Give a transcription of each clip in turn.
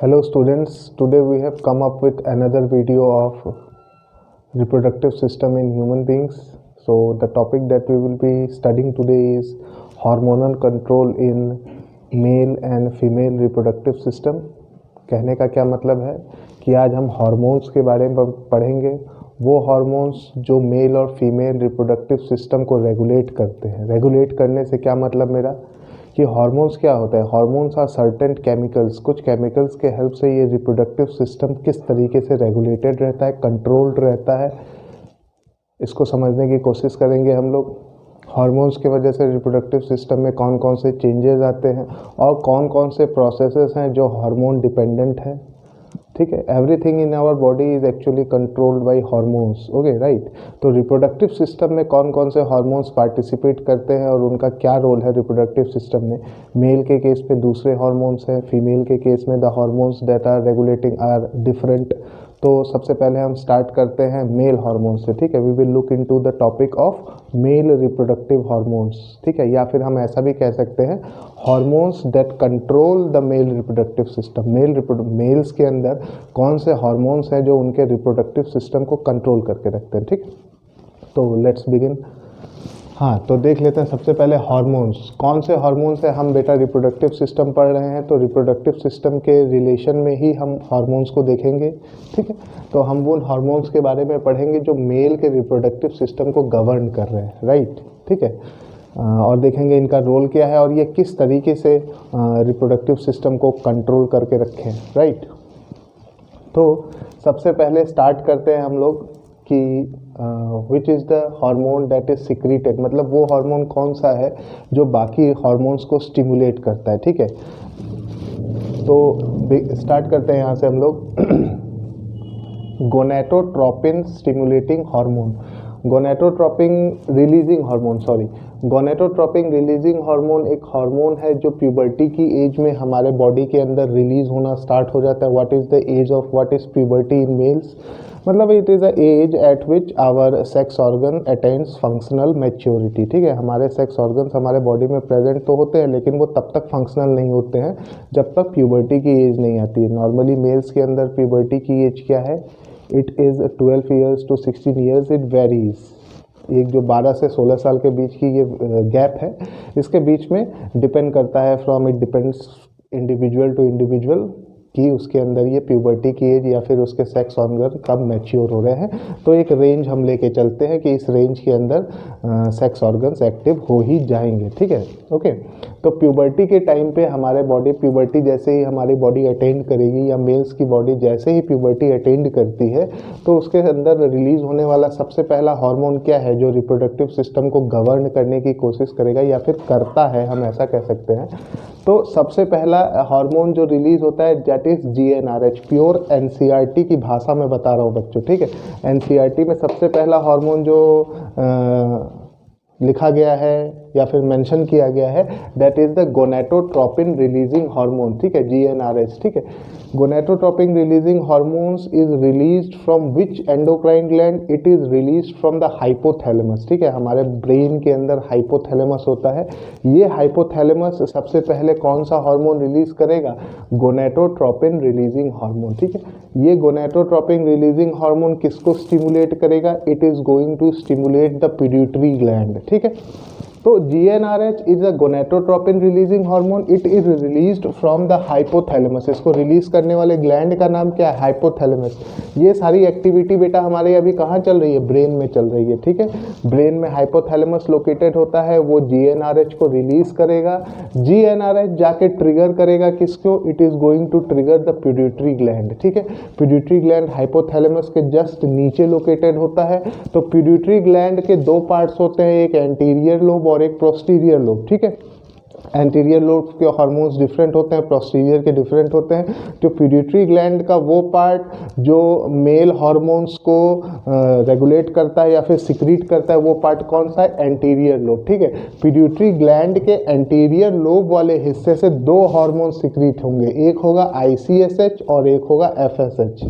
Hello students, today we have come up with another video of reproductive system in human beings. So the topic that we will be studying today is hormonal control in male and female reproductive system. कहने का क्या मतलब है कि आज हम hormones के बारे में पढ़ेंगे, वो हार्मोन्स जो मेल और फीमेल रिप्रोडक्टिव सिस्टम को रेगुलेट करते हैं। रेगुलेट करने से क्या मतलब मेरा कि हार्मोन्स क्या होता है। हार्मोन्स आर सर्टेन केमिकल्स, कुछ केमिकल्स के हेल्प से ये रिप्रोडक्टिव सिस्टम किस तरीके से रेगुलेटेड रहता है, कंट्रोल्ड रहता है, इसको समझने की कोशिश करेंगे हम लोग। हार्मोन्स की वजह से रिप्रोडक्टिव सिस्टम में कौन कौन से चेंजेस आते हैं और कौन कौन से प्रोसेसेस हैं जो हार्मोन डिपेंडेंट हैं। ठीक है, everything in our body is actually controlled by hormones. Okay right. तो रिप्रोडक्टिव सिस्टम में कौन कौन से हार्मोन्स पार्टिसिपेट करते हैं और उनका क्या रोल है रिप्रोडक्टिव सिस्टम में। मेल के केस में दूसरे हार्मोन्स हैं, फीमेल के केस में the hormones that are regulating are different. तो सबसे पहले हम स्टार्ट करते हैं मेल हार्मोन्स से। ठीक है, we will look into the topic of male reproductive hormones. ठीक है, या फिर हम ऐसा भी कह सकते हैं hormones that control the male reproductive system. Males के अंदर कौन से हार्मोन्स हैं जो उनके रिप्रोडक्टिव सिस्टम को कंट्रोल करके रखते हैं। ठीक, तो लेट्स बिगिन। हाँ, तो देख लेते हैं सबसे पहले हार्मोन्स। कौन से हार्मोन्स है हम बेटा रिप्रोडक्टिव सिस्टम पढ़ रहे हैं, तो रिप्रोडक्टिव सिस्टम के रिलेशन में ही हम हार्मोन्स को देखेंगे। ठीक है, तो हम वो हार्मोन्स के बारे में पढ़ेंगे जो मेल के रिप्रोडक्टिव सिस्टम को गवर्न कर रहे हैं। राइट, ठीक है, और देखेंगे इनका रोल क्या है और ये किस तरीके से रिप्रोडक्टिव सिस्टम को कंट्रोल करके रखें। राइट, तो सबसे पहले स्टार्ट करते हैं हम लोग कि which is the hormone that is secreted, मतलब वो हार्मोन कौन सा है जो बाकी हार्मोन्स को स्टिमुलेट करता है। ठीक है, तो स्टार्ट करते हैं यहाँ से हम लोग। गोनेटोट्रोपिन स्टिमुलेटिंग हार्मोन, गोनेटोट्रोपिन रिलीजिंग हार्मोन एक हार्मोन है जो प्यूबर्टी की एज में हमारे बॉडी के अंदर रिलीज होना स्टार्ट हो जाता है। What is the age of what is puberty in males, मतलब it is a age at which our sex organ attains functional maturity. ठीक है, हमारे सेक्स ऑर्गन्स हमारे बॉडी में प्रेजेंट तो होते हैं लेकिन वो तब तक फंक्शनल नहीं होते हैं जब तक प्यूबर्टी की एज नहीं आती है। नॉर्मली मेल्स के अंदर प्यूबर्टी की एज क्या है, इट इज़ 12 ईयर्स टू 16 ईयर्स, इट वेरीज। एक जो 12 से 16 साल के बीच की ये गैप है, इसके बीच में डिपेंड करता है it depends individual to individual कि उसके अंदर ये प्यूबर्टी की एज या फिर उसके सेक्स ऑर्गन कब मैच्योर हो रहे हैं। तो एक रेंज हम लेके चलते हैं कि इस रेंज के अंदर सेक्स ऑर्गन्स एक्टिव हो ही जाएंगे। ठीक है, ओके। तो प्यूबर्टी के टाइम पे हमारे बॉडी, प्यूबर्टी जैसे ही हमारी बॉडी अटेंड करेगी या मेल्स की बॉडी जैसे ही प्यूबर्टी अटेंड करती है तो उसके अंदर रिलीज होने वाला सबसे पहला हार्मोन क्या है जो रिप्रोडक्टिव सिस्टम को गवर्न करने की कोशिश करेगा या फिर करता है, हम ऐसा कह सकते हैं। तो सबसे पहला हार्मोन जो रिलीज होता है that is GnRH, pure NCERT की भाषा में बता रहा हूँ बच्चों। ठीक है, NCERT में सबसे पहला हार्मोन जो लिखा गया है या फिर मेंशन किया गया है that is the gonadotropin releasing hormone. ठीक है, GnRH। ठीक है, gonadotropin releasing hormones is released from which endocrine gland, it is released from the hypothalamus. ठीक है, हमारे ब्रेन के अंदर हाइपोथैलेमस होता है। ये हाइपोथैलेमस सबसे पहले कौन सा हार्मोन रिलीज करेगा, गोनेटोट्रोपिन रिलीजिंग हार्मोन। ठीक है, ये गोनेटोट्रोपिन रिलीजिंग हार्मोन किसको स्टिमुलेट करेगा, it is going to stimulate the pituitary gland. ठीक है, तो GnRH is a gonadotropin releasing hormone, it is released from the hypothalamus. इसको रिलीज करने वाले ग्लैंड का नाम क्या है, हाइपोथैलेमस। ये सारी एक्टिविटी बेटा हमारे अभी कहाँ चल रही है, ब्रेन में चल रही है। ठीक है, ब्रेन में हाइपोथैलेमस लोकेटेड होता है, वो GnRH को रिलीज करेगा। GnRH जाके ट्रिगर करेगा किसको, it is going to trigger the pituitary gland. ठीक है, पिट्यूटरी ग्लैंड हाइपोथैलेमस के जस्ट नीचे लोकेटेड होता है। तो पिट्यूटरी ग्लैंड के दो पार्ट्स होते हैं, एक एंटीरियर लोब और एक पोस्टीरियर लोब। ठीक है, एंटीरियर लोब के हार्मोन्स डिफरेंट होते हैं, पोस्टीरियर के डिफरेंट होते हैं। तो पिट्यूटरी ग्लैंड का वो पार्ट जो मेल हार्मोन्स को रेगुलेट करता है या फिर सिक्रीट करता है, वो पार्ट कौन सा है, एंटीरियर लोब। ठीक है, पिट्यूटरी ग्लैंड के एंटीरियर लोब वाले हिस्से से दो हार्मोन सिक्रीट होंगे, एक होगा ICSH और एक होगा FSH।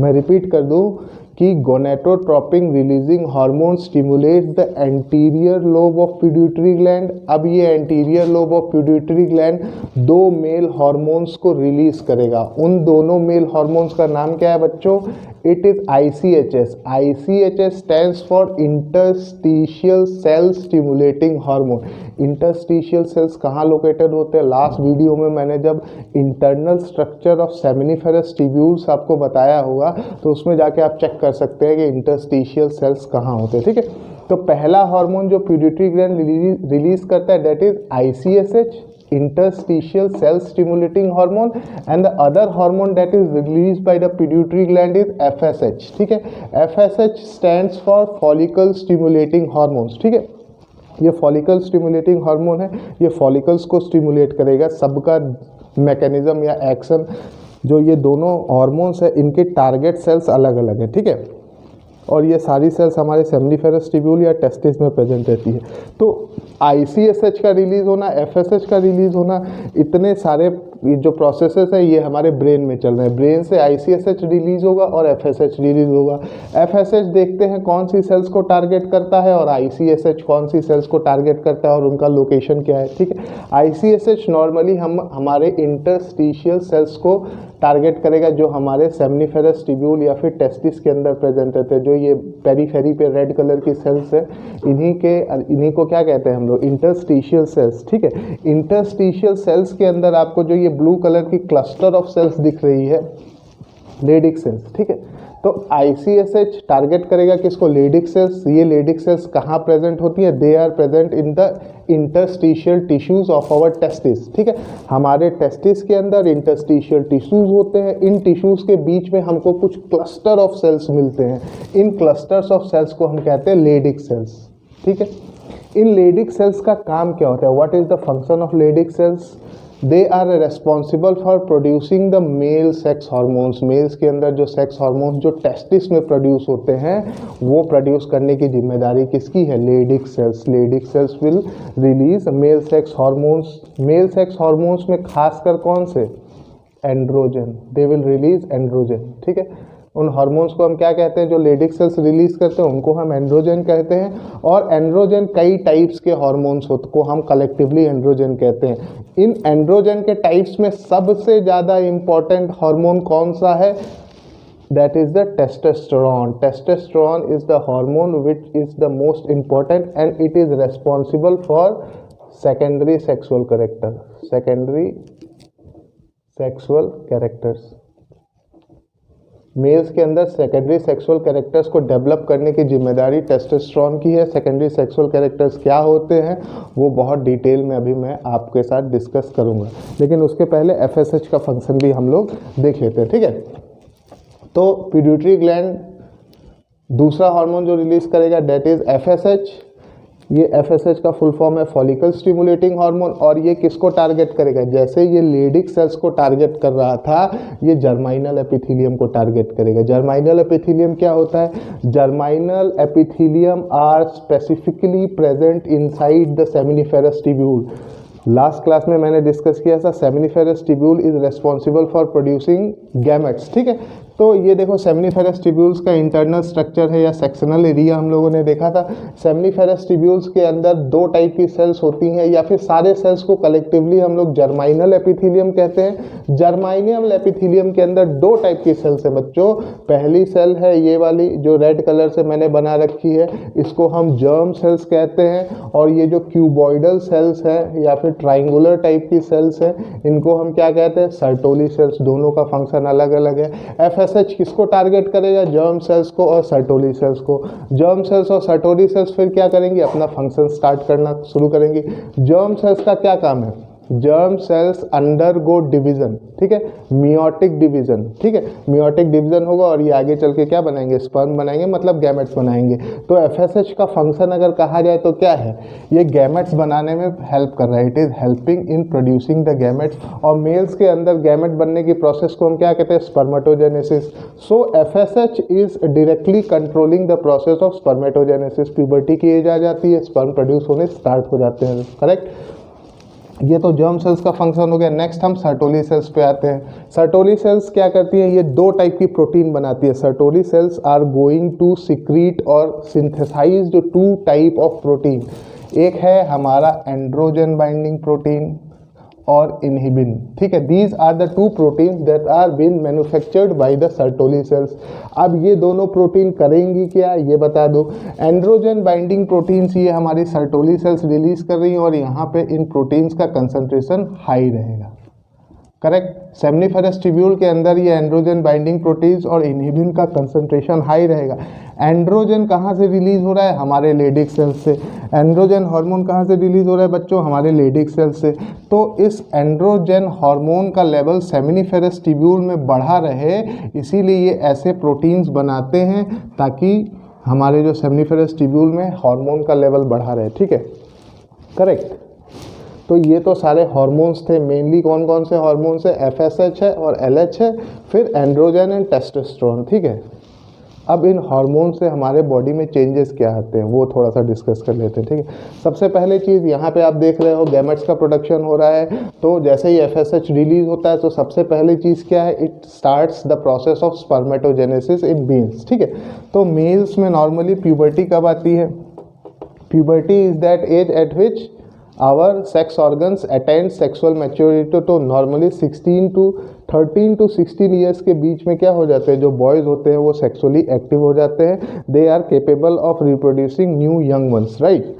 मैं रिपीट कर दूं कि gonadotropin releasing hormone stimulates the anterior lobe of pituitary gland. अब ये anterior lobe of pituitary gland दो मेल हार्मोन्स को रिलीज करेगा। उन दोनों मेल हार्मोन्स का नाम क्या है बच्चों? It is ICHS। ICHS stands for interstitial cell stimulating hormone. Interstitial cells कहाँ लोकेटेड होते हैं? लास्ट वीडियो में मैंने जब internal structure of seminiferous tubules आपको बताया होगा तो उसमें जाके आप चेक कर सकते हैं कि इंटरस्टिशियल सेल्स कहाँ होते हैं। ठीक है, तो पहला हार्मोन जो पिट्यूटरी ग्लैंड रिलीज करता है that is ICSH, interstitial cell stimulating hormone, and the other hormone that is released by the pituitary gland is FSH। ठीक है, FSH stands for follicle stimulating hormones। ठीक है, ये फॉलिकल स्टिमुलेटिंग हार्मोन है, ये follicles को स्टिमुलेट करेगा। सबका मैकेनिज्म या एक्शन जो ये दोनों हार्मोन्स है इनके टारगेट सेल्स अलग अलग है। ठीक है, और ये सारी सेल्स हमारे सेमिनिफेरस ट्यूब्यूल या टेस्टिस में प्रेजेंट रहती है। तो ICSH का रिलीज होना, FSH का रिलीज होना, इतने सारे ये जो प्रोसेसेस है ये हमारे ब्रेन में चल रहे हैं। ब्रेन से ICSH रिलीज होगा और FSH रिलीज होगा। FSH देखते हैं कौन सी सेल्स को टारगेट करता है और ICSH कौन सी सेल्स को टारगेट करता है और उनका लोकेशन क्या है। ठीक है, ICSH नॉर्मली हमारे इंटरस्टिशियल सेल्स को टारगेट करेगा जो हमारे सेमिनिफेरस ट्यूब्यूल या फिर टेस्टिस के अंदर प्रेजेंट रहते हैं। जो ये पेरीफेरी पे रेड कलर की सेल्स है इन्हीं को क्या कहते हैं हम लोग? Interstitial cells. ठीक है, इंटरस्टिशियल सेल्स के अंदर आपको जो ये ब्लू कलर की क्लस्टर ऑफ सेल्स दिख रही है लेडिक सेल्स। ठीक है, तो ICSH टारगेट करेगा किसको? Leydig cells. ये लेडिक सेल्स कहाँ प्रेजेंट होती है? They are present in the interstitial tissues of our testis. ठीक है, हमारे टेस्टिस के अंदर इंटरस्टिशियल टिश्यूज होते हैं। इन टिश्यूज के बीच में हमको कुछ क्लस्टर ऑफ सेल्स मिलते हैं। इन क्लस्टर्स ऑफ सेल्स को हम कहते हैं लेडिक सेल्स। ठीक है, इन लेडिक सेल्स का काम क्या होता है? What is the function of Leydig cells? They are responsible for producing the male sex hormones. Males के अंदर जो सेक्स हार्मोन्स जो टेस्टिस में प्रोड्यूस होते हैं वो प्रोड्यूस करने की जिम्मेदारी किसकी है? Leydig cells. Leydig cells will release male sex hormones. Male sex hormones में खासकर कौन से? Androgen. They will release androgen. ठीक है, उन हार्मोन्स को हम क्या कहते हैं? जो लेडिक सेल्स रिलीज करते हैं उनको हम एंड्रोजन कहते हैं। और एंड्रोजन कई टाइप्स के हार्मोन्स होते को हम कलेक्टिवली एंड्रोजन कहते हैं। इन एंड्रोजन के टाइप्स में सबसे ज़्यादा इंपॉर्टेंट हार्मोन कौन सा है? That is the testosterone. Testosterone is the hormone which is the most important and it is responsible for secondary sexual character. Secondary sexual characters. Males के अंदर सेकेंडरी सेक्सुअल कैरेक्टर्स को develop करने की जिम्मेदारी testosterone की है। सेकेंडरी सेक्सुअल कैरेक्टर्स क्या होते हैं वो बहुत डिटेल में अभी मैं आपके साथ डिस्कस करूंगा, लेकिन उसके पहले FSH का फंक्शन भी हम लोग देख लेते हैं। ठीक है, तो पिट्यूटरी ग्लैंड दूसरा हार्मोन जो रिलीज करेगा दैट इज FSH। ये FSH का फुल फॉर्म है फॉलिकल स्टिमुलेटिंग हार्मोन। और ये किसको टारगेट करेगा? जैसे ये लेडिक सेल्स को टारगेट कर रहा था ये जर्माइनल एपिथेलियम को टारगेट करेगा। जर्माइनल एपिथेलियम क्या होता है? Germinal epithelium are specifically present inside the seminiferous tubule. Last class में मैंने डिस्कस किया था seminiferous tubule is responsible for producing gametes. ठीक है, तो ये देखो सेमिनिफेरस ट्यूब्यूल्स का इंटरनल स्ट्रक्चर है या सेक्शनल एरिया हम लोगों ने देखा था। सेमिनिफेरस ट्यूब्यूल्स के अंदर दो टाइप की सेल्स होती हैं या फिर सारे सेल्स को कलेक्टिवली हम लोग जर्माइनल एपिथेलियम कहते हैं। जर्माइनल एपिथेलियम के अंदर दो टाइप की सेल्स है बच्चों। पहली सेल है ये वाली जो रेड कलर से मैंने बना रखी है, इसको हम जर्म सेल्स कहते हैं। और ये जो क्यूबॉइडल सेल्स है या फिर ट्राइंगुलर टाइप की सेल्स है इनको हम क्या कहते हैं? Sertoli cells. दोनों का फंक्शन अलग अलग है। FSH किसको टारगेट करेगा? जर्म सेल्स को और सर्टोली सेल्स को। जर्म सेल्स और सर्टोली सेल्स फिर क्या करेंगी? अपना फंक्शन स्टार्ट करना शुरू करेंगी। जर्म सेल्स का क्या काम है? Germ cells undergo division. ठीक है, मियोटिक डिवीजन। ठीक है, मियोटिक डिवीजन होगा और ये आगे चल के क्या बनाएंगे? स्पर्म बनाएंगे, मतलब गैमेट्स बनाएंगे। तो FSH का फंक्शन अगर कहा जाए तो क्या है? ये गैमेट्स बनाने में हेल्प कर रहा है। It is helping in producing the gametes. और मेल्स के अंदर गैमेट बनने की प्रोसेस को हम क्या कहते हैं? Spermatogenesis. So FSH is directly controlling the process of spermatogenesis. Puberty की एज आ जाती है, स्पर्म प्रोड्यूस होने स्टार्ट हो जाते हैं। करेक्ट। ये तो जर्म सेल्स का फंक्शन हो गया। नेक्स्ट हम सर्टोली सेल्स पे आते हैं। सर्टोली सेल्स क्या करती हैं? ये दो टाइप की प्रोटीन बनाती है। Sertoli cells are going to secrete और सिंथेसाइज जो टू टाइप ऑफ प्रोटीन, एक है हमारा एंड्रोजन बाइंडिंग प्रोटीन और इनहिबिन, ठीक है। These are the two proteins that are been manufactured by the Sertoli cells. अब ये दोनों प्रोटीन करेंगी क्या, ये बता दो। एंड्रोजन बाइंडिंग प्रोटीन्स ये हमारी सर्टोली सेल्स रिलीज कर रही हैं और यहाँ पे इन प्रोटीन्स का कंसंट्रेशन हाई रहेगा, करेक्ट। सेमनीफेरस ट्यूब्यूल के अंदर ये एंड्रोजन बाइंडिंग प्रोटीन्स और इनहिबिन का कंसंट्रेशन हाई रहेगा। एंड्रोजन कहाँ से रिलीज हो रहा है? हमारे लेडिक सेल्स से। एंड्रोजन हार्मोन कहाँ से रिलीज हो रहा है बच्चों? हमारे लेडिक सेल्स से। तो इस एंड्रोजन हार्मोन का लेवल सेमनीफेरस ट्यूब्यूल में बढ़ा रहे, इसीलिए ये ऐसे प्रोटीन्स बनाते हैं ताकि हमारे जो सेमनीफेरस ट्यूब्यूल में हार्मोन का लेवल बढ़ा रहे, ठीक है, करेक्ट। तो ये तो सारे हार्मोन्स थे। मेनली कौन कौन से हार्मोन्स है? एफएसएच है और एलएच है, फिर एंड्रोजन एंड टेस्टोस्टेरोन, ठीक है। अब इन हार्मोन से हमारे बॉडी में चेंजेस क्या आते हैं वो थोड़ा सा डिस्कस कर लेते हैं, ठीक है। सबसे पहले चीज़ यहाँ पे आप देख रहे हो गैमेट्स का प्रोडक्शन हो रहा है। तो जैसे ही एफएसएच रिलीज होता है तो सबसे पहले चीज़ क्या है? It starts the process of spermatogenesis in males, ठीक है। तो मेल्स में नॉर्मली प्यूबर्टी कब आती है? Puberty is that age at which our sex organs attend sexual maturity. तो नॉर्मली 13 to 16 ईयर्स के बीच में क्या हो जाते हैं? जो बॉयज़ होते हैं वो सेक्सुअली एक्टिव हो जाते हैं। They are capable of reproducing new young ones, right.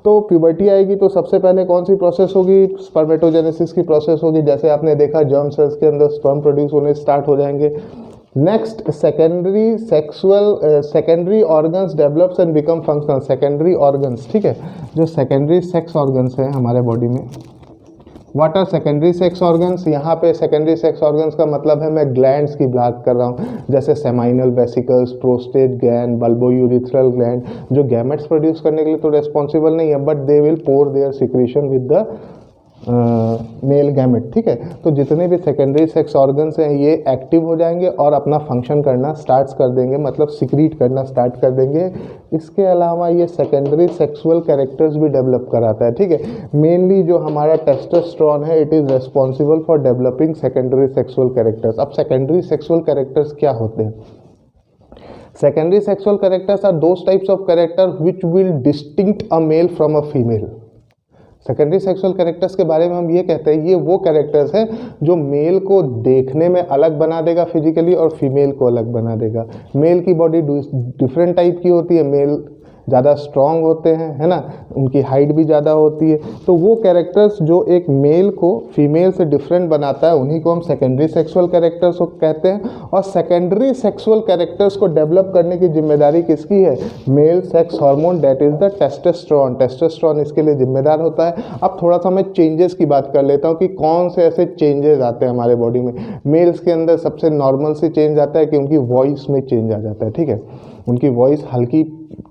तो प्यूबर्टी आएगी तो सबसे पहले कौन सी प्रोसेस होगी? स्पर्मेटोजेनेसिस की प्रोसेस होगी। जैसे आपने देखा जर्म सेल्स के अंदर स्पर्म प्रोड्यूस होने स्टार्ट हो जाएंगे। Next secondary organs develops and become functional. Secondary organs, ठीक है, जो सेकेंडरी सेक्स ऑर्गन्स हैं हमारे बॉडी में। What are secondary sex organs? यहाँ पे सेकेंडरी सेक्स ऑर्गन्स का मतलब है, मैं ग्लैंड्स की बात कर रहा हूँ, जैसे seminal vesicles, prostate gland, bulbourethral gland, जो गैमेट्स प्रोड्यूस करने के लिए तो रेस्पॉन्सिबल नहीं है, but they will pour their secretion with the male gamete, ठीक है। तो जितने भी सेकेंडरी सेक्स ऑर्गन्स हैं ये एक्टिव हो जाएंगे और अपना फंक्शन करना स्टार्ट कर देंगे, मतलब सिक्रीट करना स्टार्ट कर देंगे। इसके अलावा ये सेकेंडरी सेक्सुअल कैरेक्टर्स भी डेवलप कराता है, ठीक है। मेनली जो हमारा टेस्टोस्टेरोन है it is responsible for developing secondary sexual characters. अब सेकेंडरी सेक्सुअल कैरेक्टर्स क्या होते हैं? Secondary sexual characters are those types of characters which will distinct a male from a female. Secondary sexual characters के बारे में हम ये कहते हैं ये वो कैरेक्टर्स हैं जो मेल को देखने में अलग बना देगा फिजिकली और फीमेल को अलग बना देगा। मेल की बॉडी डिफरेंट टाइप की होती है, मेल ज़्यादा स्ट्रॉन्ग होते हैं, है ना, उनकी हाइट भी ज़्यादा होती है। तो वो कैरेक्टर्स जो एक मेल को फीमेल से डिफरेंट बनाता है उन्हीं को हम सेकेंडरी सेक्सुअल कैरेक्टर्स कहते हैं। और सेकेंडरी सेक्सुअल कैरेक्टर्स को डेवलप करने की जिम्मेदारी किसकी है? Male sex hormone that is the testosterone. Testosterone इसके लिए जिम्मेदार होता है। अब थोड़ा सा मैं चेंजेस की बात कर लेता हूँ कि कौन से ऐसे चेंजेस आते हैं हमारे बॉडी में। मेल्स के अंदर सबसे नॉर्मल से चेंज आता है कि उनकी वॉइस में चेंज आ जाता है, ठीक है। उनकी वॉइस हल्की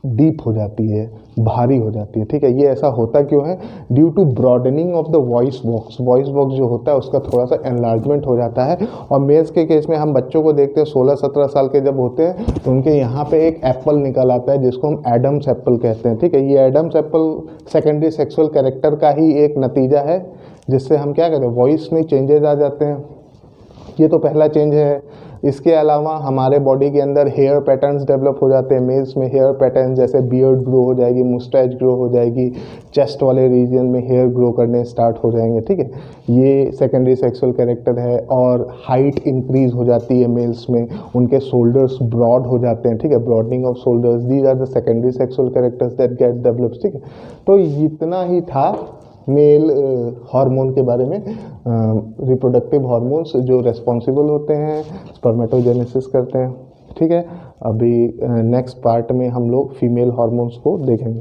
डीप हो जाती है, भारी हो जाती है, ठीक है। ये ऐसा होता क्यों है? Due to broadening of the voice box. Voice box जो होता है उसका थोड़ा सा एनलार्जमेंट हो जाता है। और मेल्स के केस में हम बच्चों को देखते हैं 16-17 साल के जब होते हैं तो उनके यहाँ पे एक एप्पल निकल आता है जिसको हम एडम्स एप्पल कहते हैं, ठीक है। ये Adam's apple secondary sexual character का ही एक नतीजा है जिससे हम क्या कहते हैं, वॉइस में चेंजेस आ जाते हैं। ये तो पहला चेंज है। इसके अलावा हमारे बॉडी के अंदर हेयर पैटर्न्स डेवलप हो जाते हैं। मेल्स में हेयर पैटर्न जैसे बियर्ड ग्रो हो जाएगी, मुस्टैच ग्रो हो जाएगी, चेस्ट वाले रीजन में हेयर ग्रो करने स्टार्ट हो जाएंगे, ठीक है। ये सेकेंडरी सेक्सुअल कैरेक्टर है। और हाइट इंक्रीज हो जाती है मेल्स में, उनके शोल्डर्स ब्रॉड हो जाते हैं, ठीक है। Broadening of shoulders, these are the secondary sexual characters that get developed, ठीक है। तो इतना ही था मेल हार्मोन के बारे में। रिप्रोडक्टिव हार्मोन्स जो रेस्पॉन्सिबल होते हैं स्पर्मेटोजेनेसिस करते हैं, ठीक है। अभी नेक्स्ट पार्ट में हम लोग फीमेल हार्मोन्स को देखेंगे।